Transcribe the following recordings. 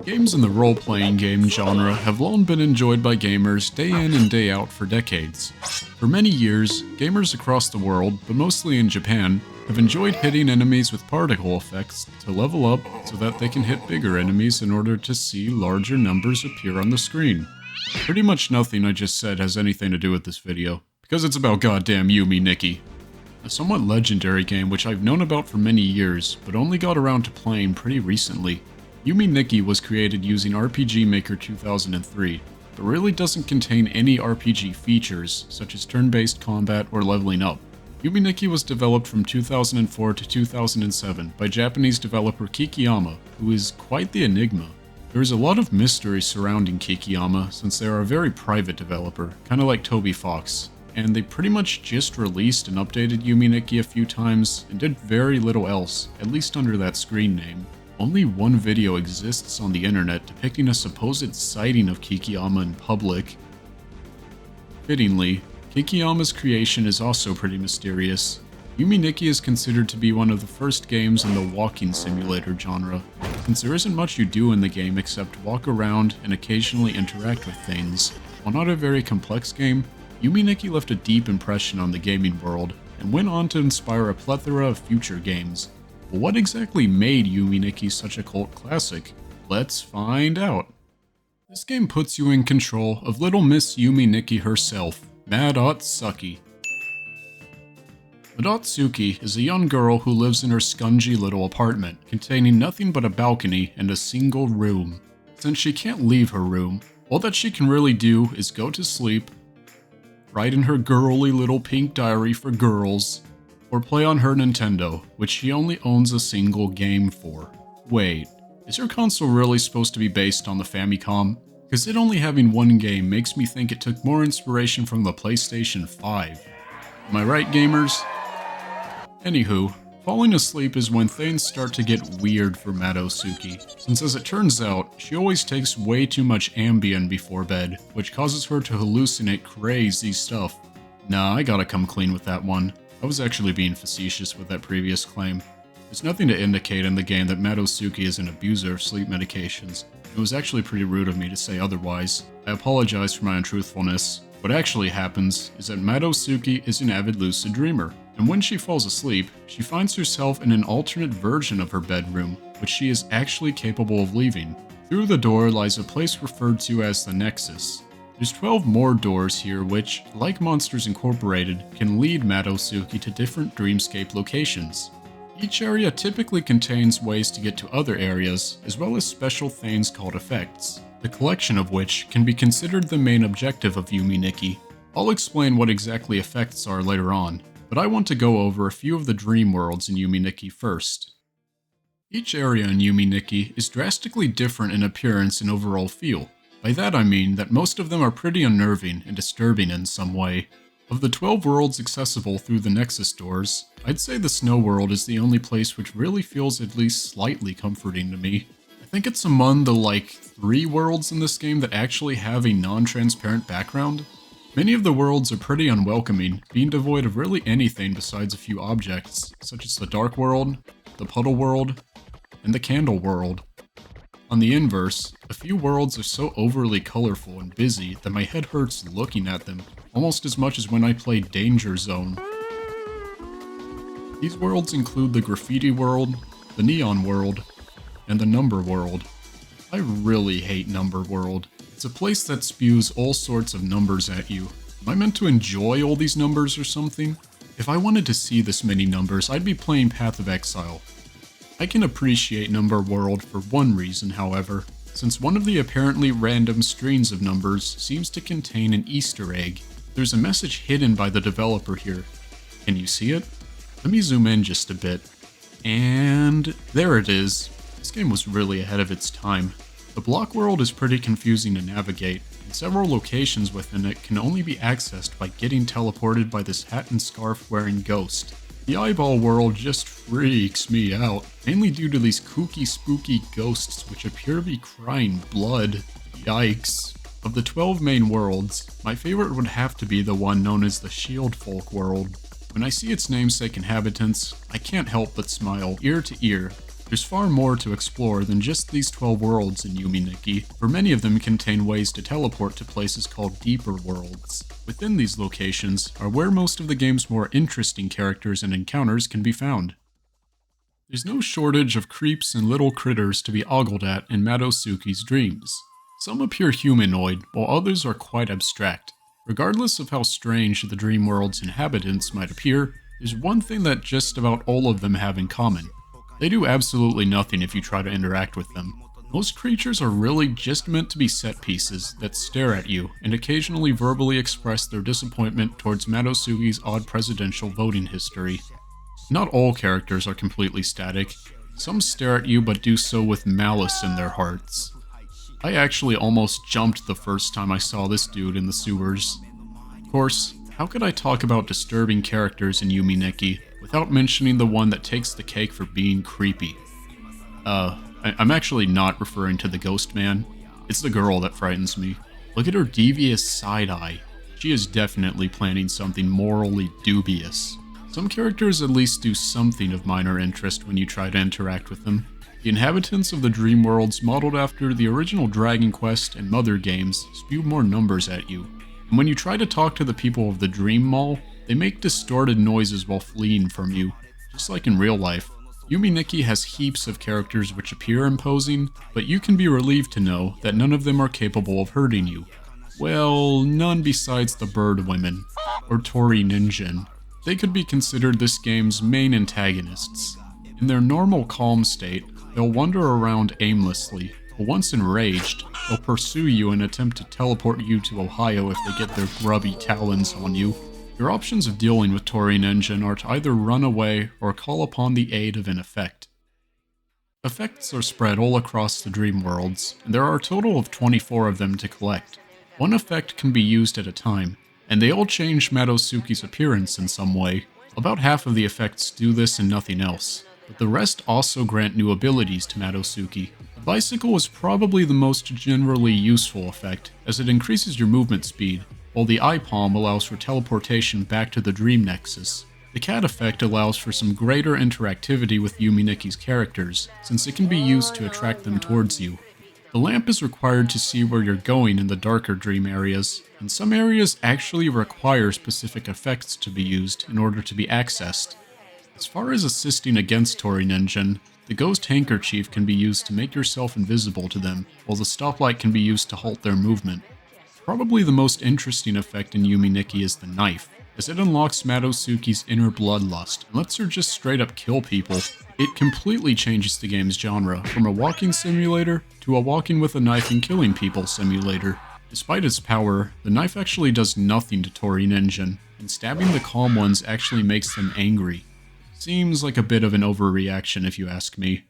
Games in the role-playing game genre have long been enjoyed by gamers day in and day out for decades. For many years, gamers across the world, but mostly in Japan, have enjoyed hitting enemies with particle effects to level up so that they can hit bigger enemies in order to see larger numbers appear on the screen. Pretty much nothing I just said has anything to do with this video, because it's about goddamn Yume Nikki. A somewhat legendary game which I've known about for many years, but only got around to playing pretty recently. Yume Nikki was created using RPG Maker 2003, but really doesn't contain any RPG features, such as turn-based combat or leveling up. Yume Nikki was developed from 2004 to 2007 by Japanese developer Kikiyama, who is quite the enigma. There is a lot of mystery surrounding Kikiyama since they are a very private developer, kinda like Toby Fox, and they pretty much just released and updated Yume Nikki a few times and did very little else, at least under that screen name. Only one video exists on the internet depicting a supposed sighting of Kikiyama in public. Fittingly, Kikiyama's creation is also pretty mysterious. Yume Nikki is considered to be one of the first games in the walking simulator genre, since there isn't much you do in the game except walk around and occasionally interact with things. While not a very complex game, Yume Nikki left a deep impression on the gaming world, and went on to inspire a plethora of future games. But what exactly made Yume Nikki such a cult classic? Let's find out. This game puts you in control of little Miss Yume Nikki herself, Madosuki. Madosuki is a young girl who lives in her scungy little apartment, containing nothing but a balcony and a single room. Since she can't leave her room, all that she can really do is go to sleep, write in her girly little pink diary for girls, or play on her Nintendo, which she only owns a single game for. Wait, is her console really supposed to be based on the Famicom? Because it only having one game makes me think it took more inspiration from the PlayStation 5. Am I right, gamers? Anywho, falling asleep is when things start to get weird for Madosuki, since as it turns out, she always takes way too much Ambien before bed, which causes her to hallucinate crazy stuff. Nah, I gotta come clean with that one. I was actually being facetious with that previous claim. There's nothing to indicate in the game that Madosuki is an abuser of sleep medications. It was actually pretty rude of me to say otherwise. I apologize for my untruthfulness. What actually happens is that Madosuki is an avid lucid dreamer, and when she falls asleep, she finds herself in an alternate version of her bedroom, which she is actually capable of leaving. Through the door lies a place referred to as the Nexus. There's 12 more doors here which, like Monsters Incorporated, can lead Madosuki to different dreamscape locations. Each area typically contains ways to get to other areas, as well as special things called effects, the collection of which can be considered the main objective of Yume Nikki. I'll explain what exactly effects are later on, but I want to go over a few of the dream worlds in Yume Nikki first. Each area in Yume Nikki is drastically different in appearance and overall feel. By that I mean that most of them are pretty unnerving and disturbing in some way. Of the 12 worlds accessible through the Nexus doors, I'd say the Snow World is the only place which really feels at least slightly comforting to me. I think it's among the 3 worlds in this game that actually have a non-transparent background. Many of the worlds are pretty unwelcoming, being devoid of really anything besides a few objects, such as the Dark World, the Puddle World, and the Candle World. On the inverse, a few worlds are so overly colorful and busy that my head hurts looking at them, almost as much as when I played Danger Zone. These worlds include the Graffiti World, the Neon World, and the Number World. I really hate Number World. It's a place that spews all sorts of numbers at you. Am I meant to enjoy all these numbers or something? If I wanted to see this many numbers, I'd be playing Path of Exile. I can appreciate Number World for one reason, however, since one of the apparently random strings of numbers seems to contain an Easter egg. There's a message hidden by the developer here. Can you see it? Let me zoom in just a bit. And there it is. This game was really ahead of its time. The block world is pretty confusing to navigate, and several locations within it can only be accessed by getting teleported by this hat and scarf wearing ghost. The eyeball world just freaks me out, mainly due to these kooky spooky ghosts which appear to be crying blood. Yikes. Of the 12 main worlds, my favorite would have to be the one known as the Shield Folk world. When I see its namesake inhabitants, I can't help but smile ear to ear. There's far more to explore than just these 12 worlds in Yume Nikki, for many of them contain ways to teleport to places called deeper worlds. Within these locations are where most of the game's more interesting characters and encounters can be found. There's no shortage of creeps and little critters to be ogled at in Madosuki's dreams. Some appear humanoid, while others are quite abstract. Regardless of how strange the dream world's inhabitants might appear, there's one thing that just about all of them have in common. They do absolutely nothing if you try to interact with them. Most creatures are really just meant to be set pieces that stare at you and occasionally verbally express their disappointment towards Madosuki's odd presidential voting history. Not all characters are completely static. Some stare at you but do so with malice in their hearts. I actually almost jumped the first time I saw this dude in the sewers. Of course, how could I talk about disturbing characters in Yume Nikki without mentioning the one that takes the cake for being creepy? I'm actually not referring to the ghost man. It's the girl that frightens me. Look at her devious side eye. She is definitely planning something morally dubious. Some characters at least do something of minor interest when you try to interact with them. The inhabitants of the dream worlds modeled after the original Dragon Quest and Mother games spew more numbers at you. And when you try to talk to the people of the Dream Mall, they make distorted noises while fleeing from you, just like in real life. Yume Nikki has heaps of characters which appear imposing, but you can be relieved to know that none of them are capable of hurting you. Well, none besides the bird women, or Tori Ninjin. They could be considered this game's main antagonists. In their normal calm state, they'll wander around aimlessly, but once enraged, they'll pursue you and attempt to teleport you to Ohio if they get their grubby talons on you. Your options of dealing with Tori Ninjin are to either run away or call upon the aid of an effect. Effects are spread all across the dream worlds, and there are a total of 24 of them to collect. One effect can be used at a time, and they all change Madosuki's appearance in some way. About half of the effects do this and nothing else, but the rest also grant new abilities to Madosuki. The bicycle is probably the most generally useful effect, as it increases your movement speed, while the eye palm allows for teleportation back to the Dream Nexus. The cat effect allows for some greater interactivity with Yume Nikki's characters, since it can be used to attract them towards you. The lamp is required to see where you're going in the darker dream areas, and some areas actually require specific effects to be used in order to be accessed. As far as assisting against Tori Ninjin, the ghost handkerchief can be used to make yourself invisible to them, while the stoplight can be used to halt their movement. Probably the most interesting effect in Yume Nikki is the knife, as it unlocks Madosuki's inner bloodlust and lets her just straight up kill people. It completely changes the game's genre from a walking simulator to a walking with a knife and killing people simulator. Despite its power, the knife actually does nothing to Tori Ninjin, and stabbing the calm ones actually makes them angry. Seems like a bit of an overreaction if you ask me.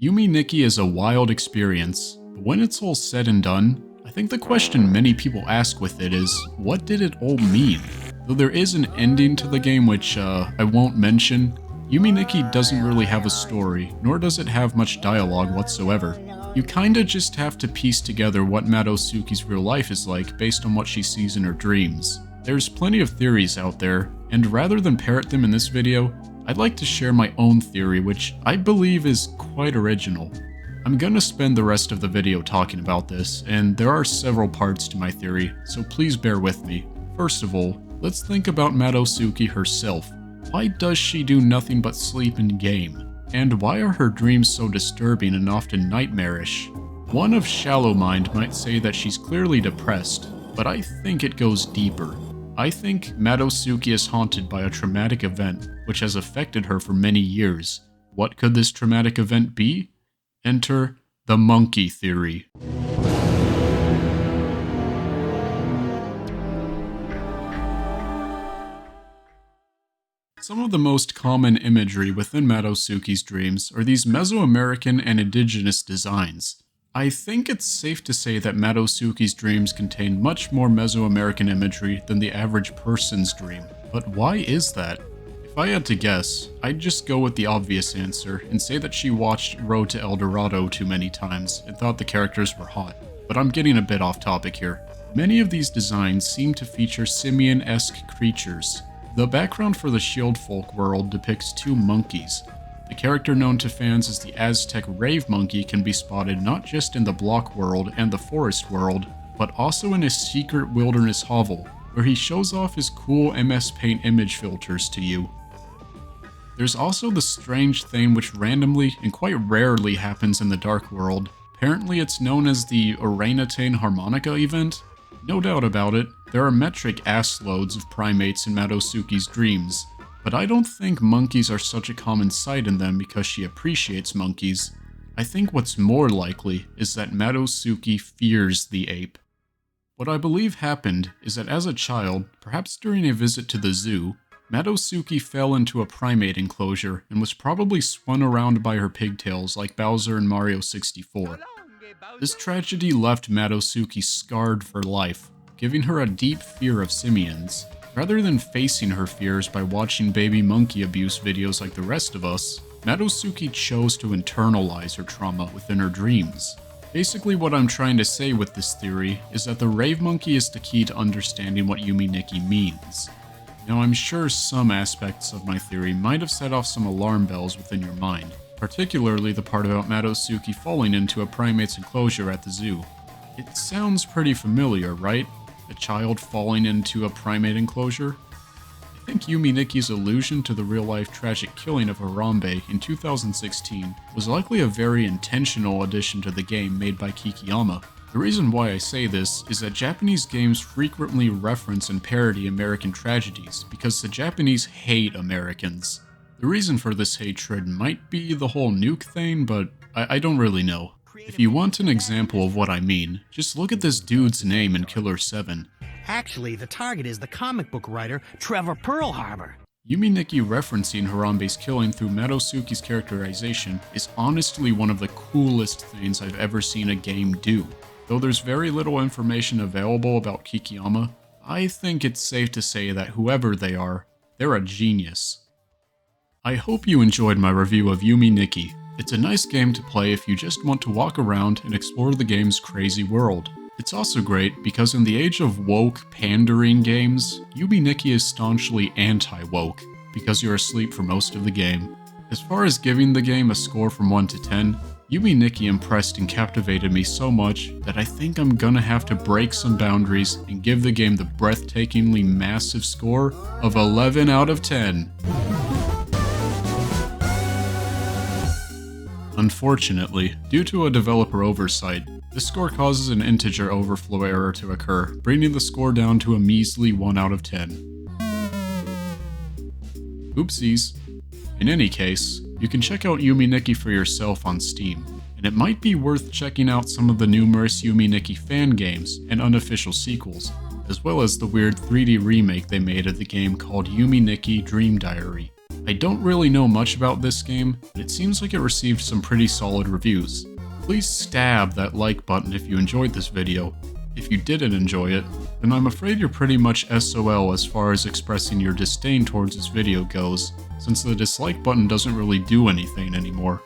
Yume Nikki is a wild experience, but when it's all said and done, I think the question many people ask with it is, what did it all mean? Though there is an ending to the game which I won't mention, Yume Nikki doesn't really have a story, nor does it have much dialogue whatsoever. You kinda just have to piece together what Madosuki's real life is like based on what she sees in her dreams. There's plenty of theories out there, and rather than parrot them in this video, I'd like to share my own theory which I believe is quite original. I'm gonna spend the rest of the video talking about this, and there are several parts to my theory, so please bear with me. First of all, let's think about Madosuki herself. Why does she do nothing but sleep and game? And why are her dreams so disturbing and often nightmarish? One of shallow mind might say that she's clearly depressed, but I think it goes deeper. I think Madosuki is haunted by a traumatic event which has affected her for many years. What could this traumatic event be? Enter the monkey theory. Some of the most common imagery within Madosuki's dreams are these Mesoamerican and indigenous designs. I think it's safe to say that Madosuki's dreams contain much more Mesoamerican imagery than the average person's dream. But why is that? If I had to guess, I'd just go with the obvious answer and say that she watched Road to El Dorado too many times and thought the characters were hot. But I'm getting a bit off topic here. Many of these designs seem to feature simian-esque creatures. The background for the Shield Folk world depicts two monkeys. The character known to fans as the Aztec Rave Monkey can be spotted not just in the block world and the forest world, but also in his secret wilderness hovel, where he shows off his cool MS Paint image filters to you. There's also the strange thing which randomly and quite rarely happens in the Dark World. Apparently it's known as the Orangutan Harmonica event. No doubt about it, there are metric assloads of primates in Madosuki's dreams, but I don't think monkeys are such a common sight in them because she appreciates monkeys. I think what's more likely is that Madosuki fears the ape. What I believe happened is that as a child, perhaps during a visit to the zoo, Madosuki fell into a primate enclosure and was probably spun around by her pigtails like Bowser in Mario 64. This tragedy left Madosuki scarred for life, giving her a deep fear of simians. Rather than facing her fears by watching baby monkey abuse videos like the rest of us, Madosuki chose to internalize her trauma within her dreams. Basically what I'm trying to say with this theory is that the rave monkey is the key to understanding what Yume Nikki means. Now I'm sure some aspects of my theory might have set off some alarm bells within your mind, particularly the part about Madosuki falling into a primate's enclosure at the zoo. It sounds pretty familiar, right? A child falling into a primate enclosure? I think Yume Nikki's allusion to the real-life tragic killing of Harambe in 2016 was likely a very intentional addition to the game made by Kikiyama. The reason why I say this is that Japanese games frequently reference and parody American tragedies because the Japanese hate Americans. The reason for this hatred might be the whole nuke thing, but I don't really know. If you want an example of what I mean, just look at this dude's name in Killer 7. Actually, the target is the comic book writer Trevor Pearl Harbor. Yume Nikki referencing Harambe's killing through Madosuki's characterization is honestly one of the coolest things I've ever seen a game do. Though there's very little information available about Kikiyama, I think it's safe to say that whoever they are, they're a genius. I hope you enjoyed my review of Yume Nikki. It's a nice game to play if you just want to walk around and explore the game's crazy world. It's also great because in the age of woke, pandering games, Yume Nikki is staunchly anti-woke, because you're asleep for most of the game. As far as giving the game a score from 1 to 10, Yume Nikki impressed and captivated me so much that I think I'm gonna have to break some boundaries and give the game the breathtakingly massive score of 11 out of 10. Unfortunately, due to a developer oversight, this score causes an integer overflow error to occur, bringing the score down to a measly 1 out of 10. Oopsies. In any case, you can check out Yume Nikki for yourself on Steam, and it might be worth checking out some of the numerous Yume Nikki fan games and unofficial sequels, as well as the weird 3D remake they made of the game called Yume Nikki Dream Diary. I don't really know much about this game, but it seems like it received some pretty solid reviews. Please stab that like button if you enjoyed this video. If you didn't enjoy it, then I'm afraid you're pretty much SOL as far as expressing your disdain towards this video goes, since the dislike button doesn't really do anything anymore.